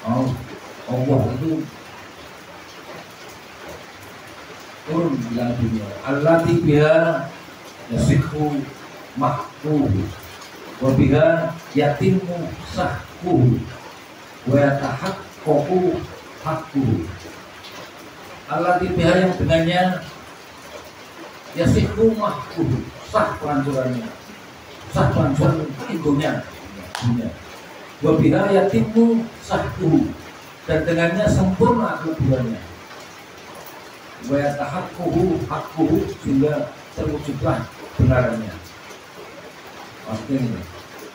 [SPEAKER 1] Allah itu turun di dalam dunia. Allati biha yasikhu mahkuhu wa biha yatimu sahkuhu wa yatahaqqaqu hakkuhu. Allati biha yang dengannya yasikhu mahkuhu, sah pelancurannya, sah pelancuran intunya dunia. Wa biha yatimu sahkuhu, dan dengannya sempurna kelebihannya. Wa yatahaqqaqu hakkuhu, sehingga terwujudlah kebenarannya. Maksudnya ini,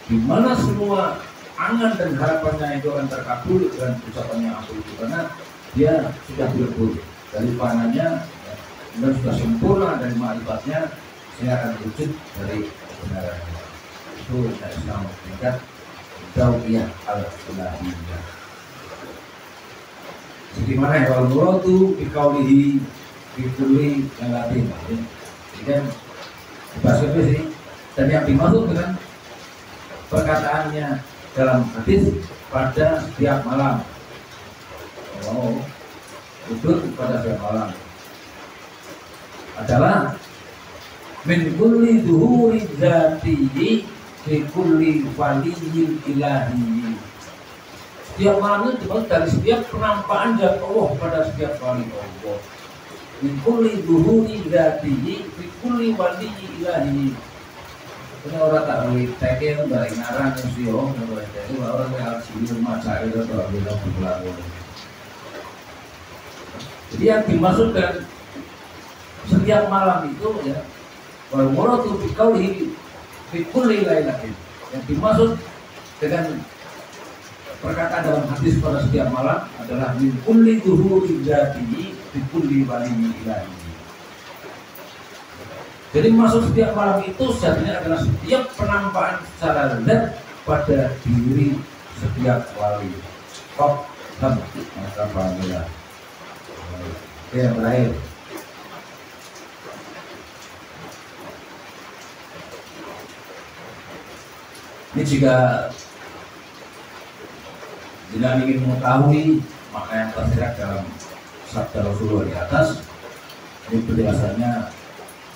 [SPEAKER 1] di mana semua angan dan harapannya itu akan terkabul dengan ucapannya aku itu, karena dia sudah dilebur dari panahnya dan sudah sempurna dari ma'rifatnya, sehingga akan wujud dari kebenarannya. Itu Islam tingkat zawqiyah al-ilahiyah. Jadi mana ya, kalau muradu biqaulihi bikulli yang latin, ya. Bahasa sih. Dan yang dimaksud dengan perkataannya dalam hadis pada setiap malam, tidur pada setiap malam, adalah min kulli zuhuri dzatihi fi kulli waliyil ilahi. Setiap malam itu dimaksud dari setiap penampakan zat Allah pada setiap wali Allah. Min kulli zuhuri dzatihi fi kulli waliyil ilahi. Ini orang tak boleh tekel dari ngarang musio, itu orang yang sini rumah saya itu kalau bilang berlaku. Jadi yang dimaksudkan setiap malam itu ya, wal muradu bi qaulihi fi kulli lailatin, yang dimaksud dengan perkataan dalam hadis pada setiap malam adalah min kulli zuhuri dzatihi fi kulli waliyil ilahi. Jadi masuk setiap malam itu sejatinya adalah setiap penampakan secara zat pada diri setiap wali. Kok masa panggilan. Oke, yang terakhir. Ini jika ingin mengetahui makna yang tersirat dalam sabda Rasulullah di atas, ini penjelasannya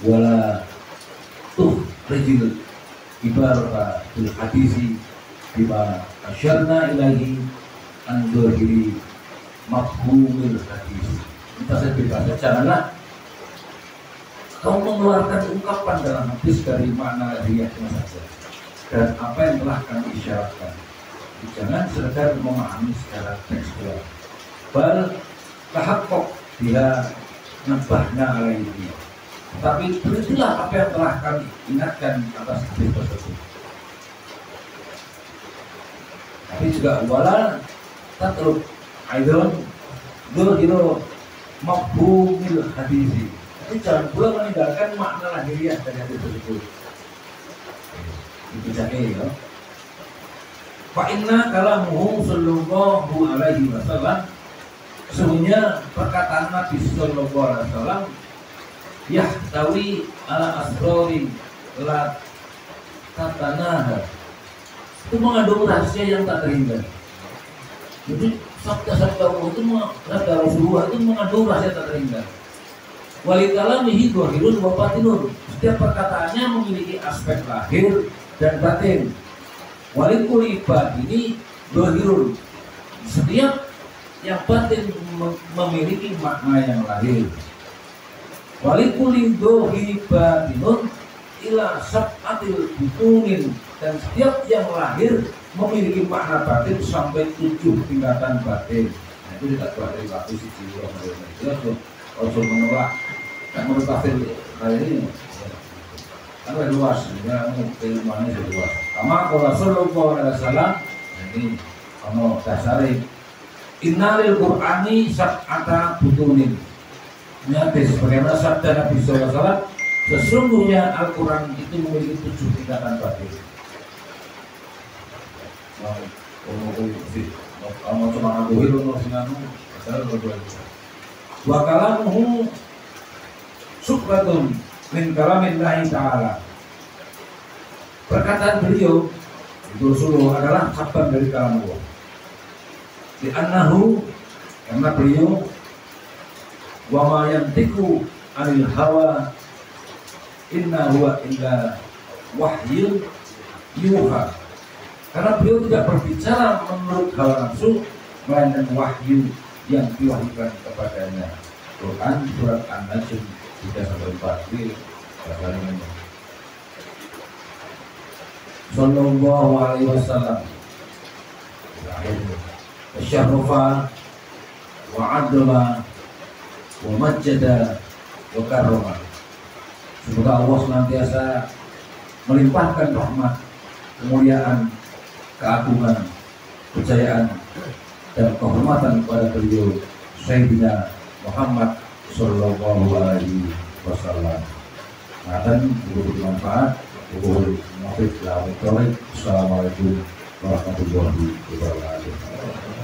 [SPEAKER 1] wala tuh rejil ibarat bil hadisi bima asyarna ilahi andurhiri mafhumil hadis. Kita saya berkata, janganlah kau mengeluarkan ungkapan dalam hadis dari makna lahiriahnya saja dan apa yang telah kami isyaratkan. Jangan sekedar memahami secara tekstual. Bal tahaqqaq dia nabahna alaihi. Tapi beritilah apa yang telah kami ingatkan atas hadis tersebut. Tapi juga wala tatruk aidon dzul mafhumil hadisi. Jadi jangan pula meninggalkan makna lahiriah dari hadis tersebut. Itu saja ya. Fa inna kalamuhu sallallahu alaihi wasallam, sesungguhnya perkataan Nabi sallallahu alaihi wasallam yahtawi ala asrori la tatanaha, itu mengandung rahasia yang tak terhingga. Jadi sabda-sabda Allah itu, sabda Rasulullah itu mengandung rahasia tak terhingga. Walikalamihi dhahirun wa batinun, setiap perkataannya memiliki aspek lahir dan batin. Walikul ibad ini dhahirun, setiap yang batin memiliki makna yang lahir. Walikul batinun ila sab'atil butunin, dan setiap yang lahir memiliki makna batin sampai 7 tingkatan batin. Nah, itu tidak buat dari waktu si jiwa itu harus menolak. Kan menurut kafir kali ini kan lebih luas, ya ilmuannya lebih luas. Kama qala sallallahu alaihi wasallam, ini ono dasare innalil qur'ani sab'ata butunin. Ini hadis bagaimana sabda Nabi sallallahu alaihi wasallam, sesungguhnya Al-Qur'an itu memiliki 7 tingkatan batin. Mau cuma ngabuhin untuk singanu, asal berdua. Wa kalamuhu subhatun min kalamillahi ta'ala. Perkataan beliau itu Rasulullah adalah sabda dari kalam Allah. Di annahu, karena beliau wa ma yantiqu anil hawa inna huwa illa wahyun yuha. Karena beliau tidak berbicara menurut hawa nafsu, melainkan wahyu yang diwahyukan kepadanya. Quran surat An-Najm 3-4 ini. Sallallahu alaihi wasallam syarrafa wa adama wa majjada wa karrama. Semoga Allah senantiasa melimpahkan rahmat, kemuliaan, keagungan, kejayaan dan kehormatan kepada beliau Sayyidina Muhammad sallallahu alaihi wasallam. Dan bermanfaat, bermanfaat. Assalamualaikum warahmatullahi wabarakatuh.